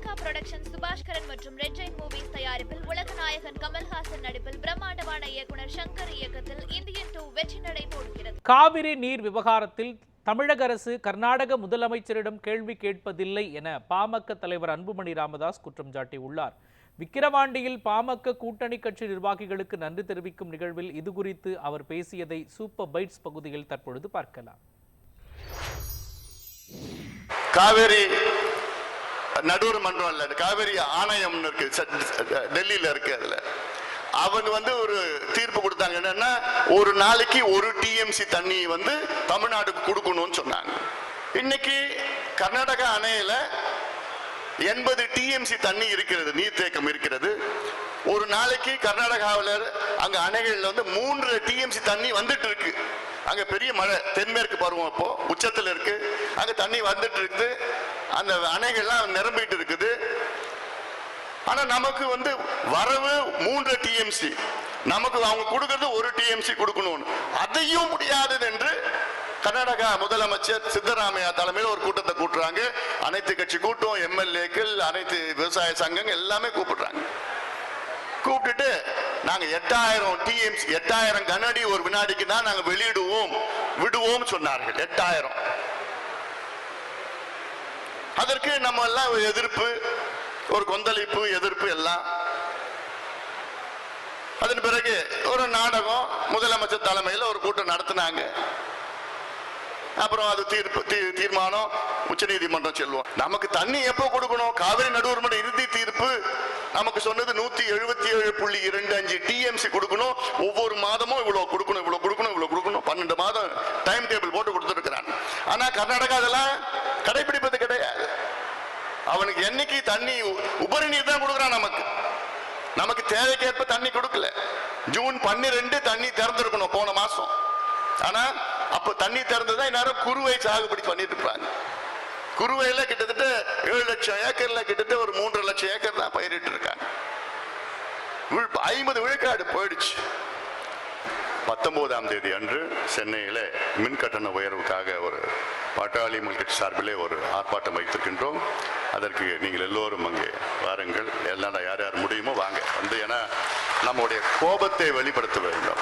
Lyca production Subaskaran மற்றும் red Jain movies தயாரிப்பில் உலகநாயகன் கமல்ஹாசன் நடிப்பில் பிரம்மாண்டமான இயக்குனர் சங்கர் இயக்கத்தில் இந்தியன் 2 வெற்றி நடை போடுகிறது. காவிரி நீர் விவகாரத்தில் தமிழக அரசு கர்நாடக முதலமைச்சரிடம் கேள்வி கேட்பதில்லை என பாமக தலைவர் அன்புமணி ராமதாஸ் குற்றம் சாட்டியுள்ளார். விக்கிரவாண்டியில் பாமக கூட்டணி கட்சி நிர்வாகிகளுக்கு நன்றி தெரிவிக்கும் நிகழ்வில் இதுகுறித்து அவர் பேசியதை சூப்பர் பைட்ஸ் பகுதியில் தற்பொழுது பார்க்கலாம். காவேரி நடுவர் மன்றம் இல்ல, காவேரி ஆணையம் இருக்கு, டெல்லியில இருக்கு. அதுல அவங்க ஒரு தீர்ப்பு கொடுத்தாங்க. என்னன்னா, ஒரு நாளைக்கு ஒரு டிஎம்சி தண்ணி தமிழ்நாடுக்கு கொடுக்கணும்னு சொன்னாங்க. இன்னைக்கு கர்நாடகா அணையில 80 டிஎம்சி தண்ணி இருக்கிறது, நீர்த்தேக்கம் இருக்கிறது. ஒரு நாளைக்கு கர்நாடகாவில் அங்க அணைகள்ல 3 டிஎம்சி தண்ணி வந்துட்டு இருக்கு. அங்க பெரிய மழை, தென்மேற்கு பருவம் இப்போ உச்சத்துல இருக்கு. அங்க தண்ணி வந்துட்டு இருக்குது, அந்த அணைகள்லாம் நிரம்பிட்டு இருக்குது. ஆனா நமக்கு வரவு 3 டிஎம்சி, நமக்கு அவங்க கொடுக்கறது 1 டிஎம்சி கொடுக்கணும்னு, அதையும் முடியாது என்று கர்நாடகா முதலமைச்சர் சித்தராமையா தலைமையில் ஒரு கூட்டத்தை கூட்டுறாங்க. அனைத்து கட்சி கூட்டம், எம்எல்ஏக்கள், அனைத்து விவசாய சங்கங்கள் எல்லாமே கூப்பிடுறாங்க. கூப்பிட்டுட்டு நாங்க 8000 டிஎம்சி, 8000 கனஅடி ஒரு வினாடிக்கு தான் நாங்க விடுவோம் சொன்னார்கள். 8000. அதற்கு நம்ம எல்லாம் எதிர்ப்பு, ஒரு கொந்தளிப்பு, எதிர்ப்பு எல்லாம். அதன் பிறகு ஒரு நாடகம், முதலமைச்சர் தலைமையில் ஒரு கூட்டம் நடத்தினாங்க. அப்புறம் அது தீர்மானம் உச்ச நீதிமன்றம் செல்வோம். நமக்கு தண்ணி எப்போ கொடுக்கணும்? காவிரி நடுவர் மன்ற இறுதி தீர்ப்பு நமக்கு சொன்னது 177.25 டிஎம்சி கொடுக்கணும். ஒவ்வொரு மாதமும் இவ்வளவு கொடுக்கணும். 12 மாதம் டைம் டேபிள் போட்டு கொடுத்துருக்கிறான். ஆனா கர்நாடகா அதெல்லாம் கடைபிடிப்பது கிடையாது. அவனுக்கு என்னைக்கு தண்ணி உபரி நீர் தான் கொடுக்குறான். நமக்கு தேவைக்கேற்ப தண்ணி கொடுக்கல. ஜூன் 12 தண்ணி திறந்திருக்கணும் போன மாசம். ஆனா அப்ப தண்ணி திறந்துதான் எல்லாரும் குறுவை சாகுபடி பண்ணிட்டு இருப்பாங்க. குறுவையில கிட்டத்தட்ட 7 லட்சம் ஏக்கர்ல கிட்டத்தட்ட ஒரு 3.5 லட்சம் ஏக்கர் தான் பயிரிட்டு இருக்காங்க. 50 விழுக்காடு போயிடுச்சு. 19ஆம் தேதி அன்று சென்னையில மின் கட்டண உயர்வுக்காக ஒரு பாட்டாளி மக்கள் சார்பிலே ஒரு ஆர்ப்பாட்டம் வைத்திருக்கின்றோம். அதற்கு நீங்கள் எல்லோரும் அங்கே வாருங்கள். எல்லாம் யார் யார் முடியுமோ வாங்க. ஏன்னா நம்முடைய கோபத்தை வெளிப்படுத்த வேண்டும்.